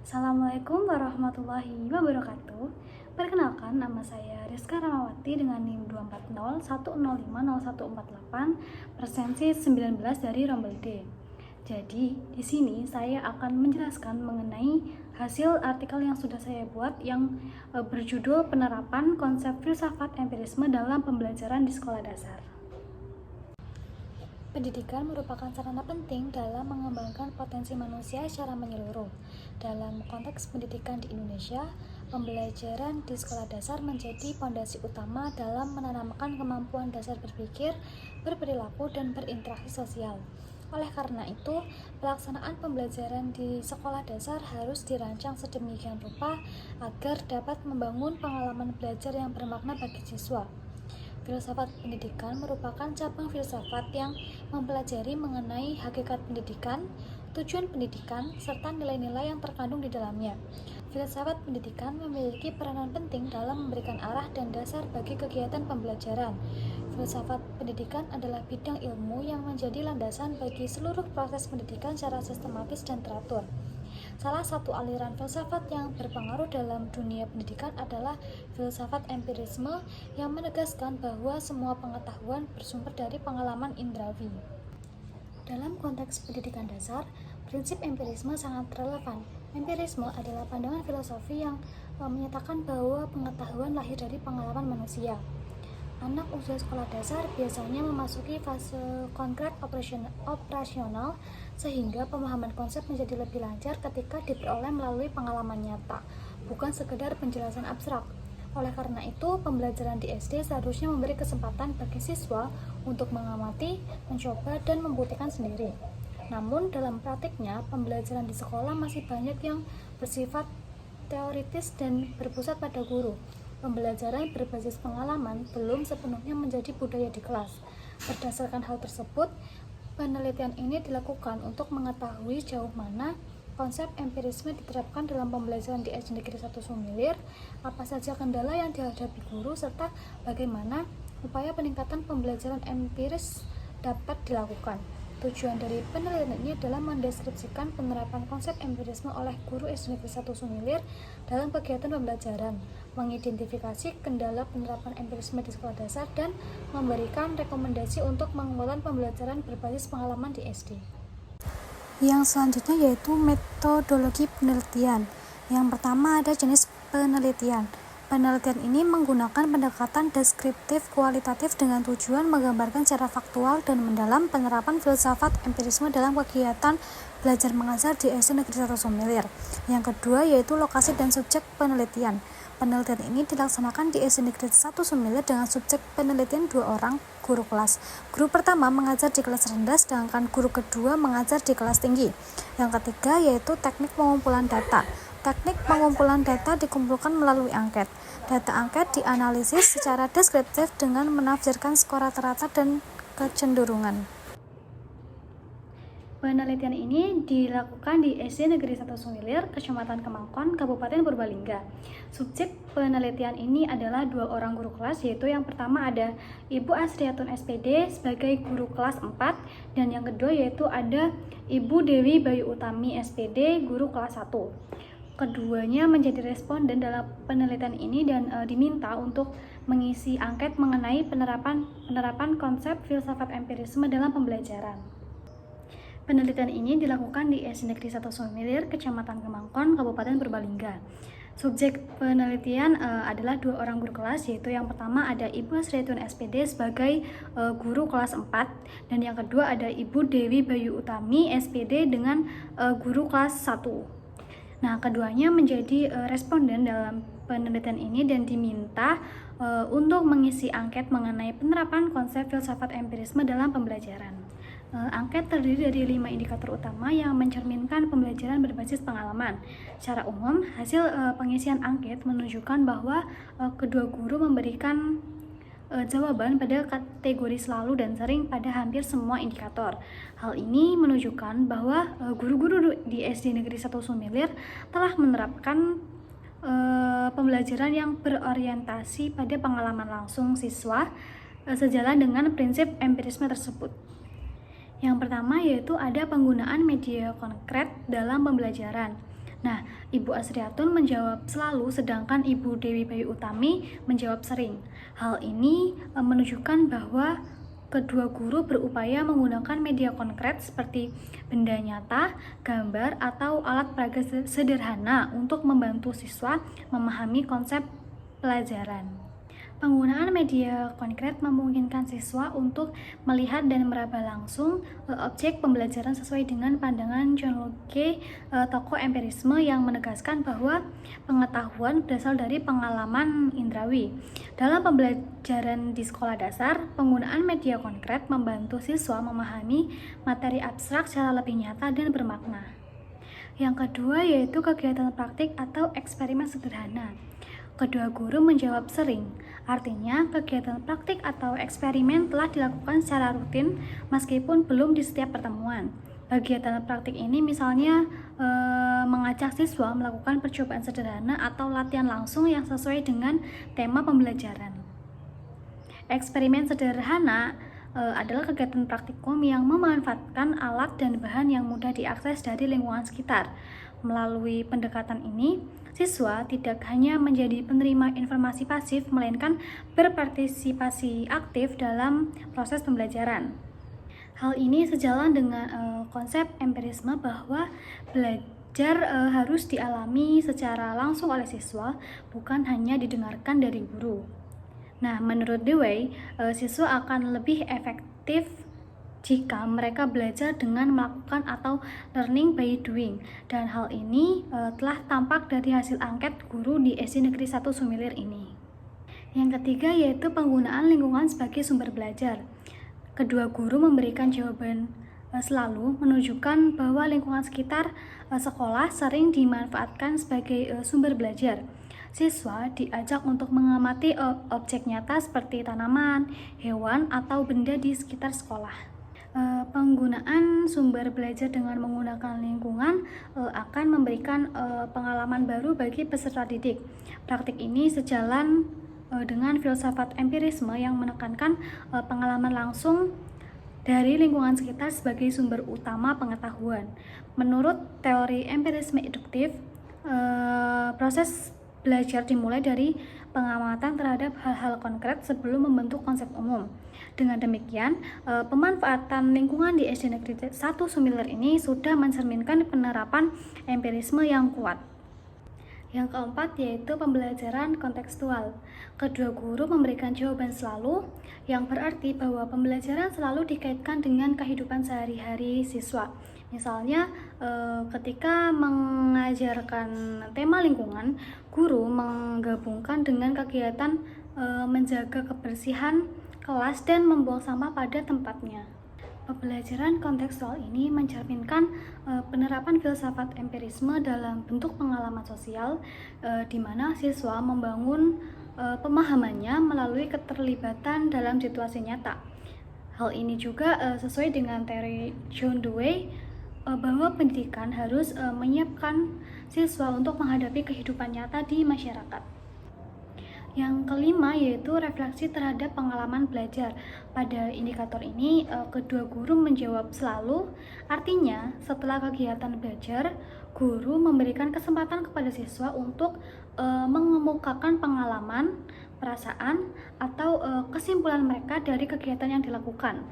Assalamualaikum warahmatullahi wabarakatuh. Perkenalkan, nama saya Rizka Ramawati dengan NIM 24010505148, presensi 19 dari Rombel D. Jadi, di sini saya akan menjelaskan mengenai hasil artikel yang sudah saya buat yang berjudul Penerapan Konsep Filsafat Empirisme dalam Pembelajaran di Sekolah Dasar. Pendidikan merupakan sarana penting dalam mengembangkan potensi manusia secara menyeluruh. Dalam konteks pendidikan di Indonesia, pembelajaran di sekolah dasar menjadi fondasi utama dalam menanamkan kemampuan dasar berpikir, berperilaku, dan berinteraksi sosial. Oleh karena itu, pelaksanaan pembelajaran di sekolah dasar harus dirancang sedemikian rupa agar dapat membangun pengalaman belajar yang bermakna bagi siswa. Filsafat pendidikan merupakan cabang filsafat yang mempelajari mengenai hakikat pendidikan, tujuan pendidikan, serta nilai-nilai yang terkandung di dalamnya. Filsafat pendidikan memiliki peranan penting dalam memberikan arah dan dasar bagi kegiatan pembelajaran. Filsafat pendidikan adalah bidang ilmu yang menjadi landasan bagi seluruh proses pendidikan secara sistematis dan teratur. Salah satu aliran filsafat yang berpengaruh dalam dunia pendidikan adalah filsafat empirisme yang menegaskan bahwa semua pengetahuan bersumber dari pengalaman indrawi. Dalam konteks pendidikan dasar, prinsip empirisme sangat relevan. Empirisme adalah pandangan filosofi yang menyatakan bahwa pengetahuan lahir dari pengalaman manusia. Anak usia sekolah dasar biasanya memasuki fase konkret operasional sehingga pemahaman konsep menjadi lebih lancar ketika diperoleh melalui pengalaman nyata, bukan sekedar penjelasan abstrak. Oleh karena itu, pembelajaran di SD seharusnya memberi kesempatan bagi siswa untuk mengamati, mencoba, dan membuktikan sendiri. Namun, dalam praktiknya, pembelajaran di sekolah masih banyak yang bersifat teoritis dan berpusat pada guru. Pembelajaran berbasis pengalaman belum sepenuhnya menjadi budaya di kelas. Berdasarkan hal tersebut, penelitian ini dilakukan untuk mengetahui sejauh mana konsep empirisme diterapkan dalam pembelajaran di SD Negeri 1 Sumilir, apa saja kendala yang dihadapi guru, serta bagaimana upaya peningkatan pembelajaran empiris dapat dilakukan. Tujuan dari penelitian ini adalah mendeskripsikan penerapan konsep empirisme oleh guru SD Negeri 1 Sumilir dalam kegiatan pembelajaran, mengidentifikasi kendala penerapan empirisme di sekolah dasar, dan memberikan rekomendasi untuk penguatan pembelajaran berbasis pengalaman di SD. Yang selanjutnya yaitu metodologi penelitian. Yang pertama ada jenis penelitian. Penelitian ini menggunakan pendekatan deskriptif kualitatif dengan tujuan menggambarkan secara faktual dan mendalam penerapan filsafat empirisme dalam kegiatan belajar mengajar di SD Negeri 1 Sumilir. Yang kedua yaitu lokasi dan subjek penelitian. Penelitian ini dilaksanakan di SD Negeri 1 Sumilir dengan subjek penelitian 2 orang guru kelas. Guru pertama mengajar di kelas rendah, sedangkan guru kedua mengajar di kelas tinggi. Yang ketiga yaitu teknik pengumpulan data. Teknik pengumpulan data dikumpulkan melalui angket. Data angket dianalisis secara deskriptif dengan menafsirkan skor rata-rata dan kecenderungan. Penelitian ini dilakukan di SD Negeri 1 Sumilir, Kecamatan Kemangkon, Kabupaten Purbalingga. Subjek penelitian ini adalah 2 orang guru kelas, yaitu yang pertama ada Ibu Asriatun SPD sebagai guru kelas 4, dan yang kedua yaitu ada Ibu Dewi Bayu Utami SPD, guru kelas 1. Keduanya menjadi responden dalam penelitian ini dan diminta untuk mengisi angket mengenai penerapan konsep filsafat empirisme dalam pembelajaran. Penelitian ini dilakukan di SD Negeri 1 Sumilir, Kecamatan Kemangkon, Kabupaten Purbalingga. Subjek penelitian adalah 2 orang guru kelas, yaitu yang pertama ada Ibu Asriatun SPD sebagai guru kelas 4, dan yang kedua ada Ibu Dewi Bayu Utami SPD dengan guru kelas 1. Nah, keduanya menjadi responden dalam penelitian ini dan diminta untuk mengisi angket mengenai penerapan konsep filsafat empirisme dalam pembelajaran. Angket terdiri dari 5 indikator utama yang mencerminkan pembelajaran berbasis pengalaman. Secara umum, hasil pengisian angket menunjukkan bahwa kedua guru memberikan jawaban pada kategori selalu dan sering pada hampir semua indikator. Hal ini menunjukkan bahwa guru-guru di SD Negeri 1 Sumilir telah menerapkan pembelajaran yang berorientasi pada pengalaman langsung siswa sejalan dengan prinsip empirisme tersebut. Yang pertama yaitu ada penggunaan media konkret dalam pembelajaran. Nah, Ibu Asriatun menjawab selalu, sedangkan Ibu Dewi Bayu Utami menjawab sering. Hal ini menunjukkan bahwa kedua guru berupaya menggunakan media konkret seperti benda nyata, gambar, atau alat peraga sederhana untuk membantu siswa memahami konsep pelajaran. Penggunaan media konkret memungkinkan siswa untuk melihat dan meraba langsung objek pembelajaran sesuai dengan pandangan John Locke, tokoh empirisme yang menegaskan bahwa pengetahuan berasal dari pengalaman indrawi. Dalam pembelajaran di sekolah dasar, penggunaan media konkret membantu siswa memahami materi abstrak secara lebih nyata dan bermakna. Yang kedua yaitu kegiatan praktik atau eksperimen sederhana. Kedua guru menjawab sering, artinya kegiatan praktik atau eksperimen telah dilakukan secara rutin meskipun belum di setiap pertemuan. Kegiatan praktik ini misalnya mengajak siswa melakukan percobaan sederhana atau latihan langsung yang sesuai dengan tema pembelajaran. Eksperimen sederhana adalah kegiatan praktikum yang memanfaatkan alat dan bahan yang mudah diakses dari lingkungan sekitar. Melalui pendekatan ini, siswa tidak hanya menjadi penerima informasi pasif, melainkan berpartisipasi aktif dalam proses pembelajaran. Hal ini sejalan dengan konsep empirisme bahwa belajar harus dialami secara langsung oleh siswa, bukan hanya didengarkan dari guru. Nah, menurut Dewey, siswa akan lebih efektif jika mereka belajar dengan melakukan atau learning by doing, dan hal ini telah tampak dari hasil angket guru di SD Negeri 1 Sumilir ini. Yang ketiga yaitu penggunaan lingkungan sebagai sumber belajar. Kedua guru memberikan jawaban selalu menunjukkan bahwa lingkungan sekitar sekolah sering dimanfaatkan sebagai sumber belajar. Siswa diajak untuk mengamati objek nyata seperti tanaman, hewan, atau benda di sekitar sekolah. Penggunaan sumber belajar dengan menggunakan lingkungan akan memberikan pengalaman baru bagi peserta didik. Praktik ini sejalan dengan filsafat empirisme yang menekankan pengalaman langsung dari lingkungan sekitar sebagai sumber utama pengetahuan. Menurut teori empirisme induktif, proses belajar dimulai dari pengamatan terhadap hal-hal konkret sebelum membentuk konsep umum. Dengan demikian, pemanfaatan lingkungan di SD Negeri 1 Sumilir ini sudah mencerminkan penerapan empirisme yang kuat. Yang keempat yaitu pembelajaran kontekstual. Kedua guru memberikan jawaban selalu, yang berarti bahwa pembelajaran selalu dikaitkan dengan kehidupan sehari-hari siswa. Misalnya, ketika mengajarkan tema lingkungan, guru menggabungkan dengan kegiatan menjaga kebersihan kelas dan membuang sampah pada tempatnya. Pembelajaran kontekstual ini mencerminkan penerapan filsafat empirisme dalam bentuk pengalaman sosial, di mana siswa membangun pemahamannya melalui keterlibatan dalam situasi nyata. Hal ini juga sesuai dengan teori John Dewey bahwa pendidikan harus menyiapkan siswa untuk menghadapi kehidupan nyata di masyarakat. Yang kelima yaitu refleksi terhadap pengalaman belajar. Pada indikator ini, kedua guru menjawab selalu, artinya setelah kegiatan belajar, guru memberikan kesempatan kepada siswa untuk mengemukakan pengalaman, perasaan, atau kesimpulan mereka dari kegiatan yang dilakukan.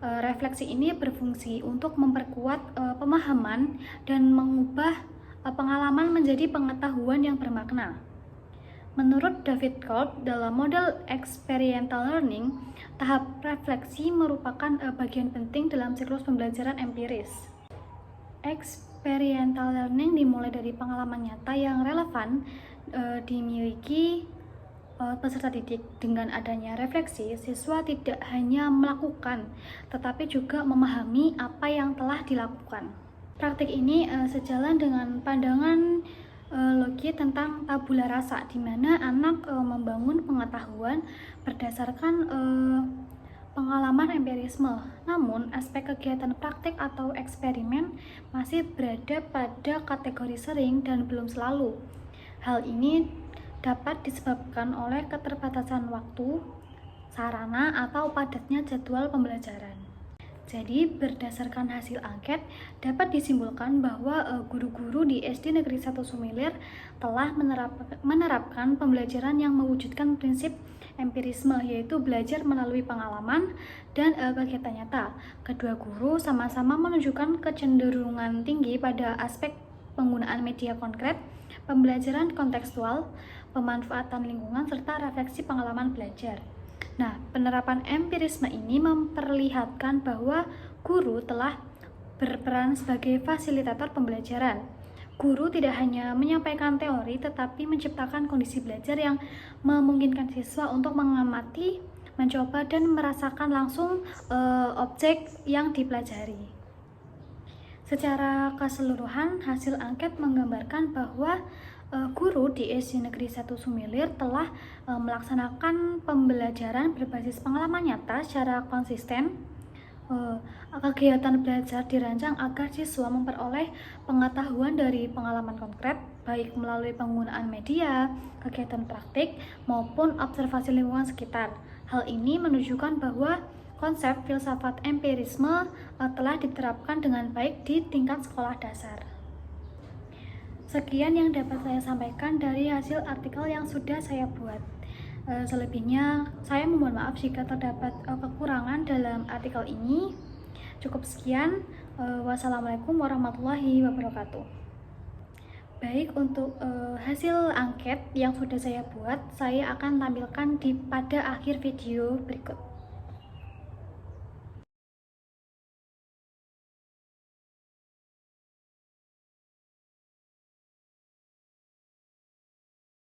Refleksi ini berfungsi untuk memperkuat pemahaman dan mengubah pengalaman menjadi pengetahuan yang bermakna. Menurut David Kolb, dalam model experiential learning, tahap refleksi merupakan bagian penting dalam siklus pembelajaran empiris. Experiential learning dimulai dari pengalaman nyata yang relevan dimiliki peserta didik. Dengan adanya refleksi, siswa tidak hanya melakukan, tetapi juga memahami apa yang telah dilakukan. Praktik ini sejalan dengan pandangan Locke tentang tabula rasa, di mana anak membangun pengetahuan berdasarkan pengalaman empirisme. Namun, aspek kegiatan praktik atau eksperimen masih berada pada kategori sering dan belum selalu. Hal ini dapat disebabkan oleh keterbatasan waktu, sarana, atau padatnya jadwal pembelajaran. Jadi, berdasarkan hasil angket, dapat disimpulkan bahwa guru-guru di SD Negeri 1 Sumilir telah menerapkan pembelajaran yang mewujudkan prinsip empirisme, yaitu belajar melalui pengalaman dan kegiatan nyata. Kedua guru sama-sama menunjukkan kecenderungan tinggi pada aspek penggunaan media konkret, pembelajaran kontekstual, pemanfaatan lingkungan, serta refleksi pengalaman belajar. Nah, penerapan empirisme ini memperlihatkan bahwa guru telah berperan sebagai fasilitator pembelajaran. Guru tidak hanya menyampaikan teori, tetapi menciptakan kondisi belajar yang memungkinkan siswa untuk mengamati, mencoba, dan merasakan langsung objek yang dipelajari. Secara keseluruhan, hasil angket menggambarkan bahwa guru di SD Negeri 1 Sumilir telah melaksanakan pembelajaran berbasis pengalaman nyata secara konsisten. Kegiatan belajar dirancang agar siswa memperoleh pengetahuan dari pengalaman konkret, baik melalui penggunaan media, kegiatan praktik, maupun observasi lingkungan sekitar. Hal ini menunjukkan bahwa konsep filsafat empirisme telah diterapkan dengan baik di tingkat sekolah dasar. Sekian yang dapat saya sampaikan dari hasil artikel yang sudah saya buat. Selebihnya, saya mohon maaf jika terdapat kekurangan dalam artikel ini. Cukup sekian. Wassalamualaikum warahmatullahi wabarakatuh. Baik, untuk hasil angket yang sudah saya buat, saya akan tampilkan pada akhir video berikut.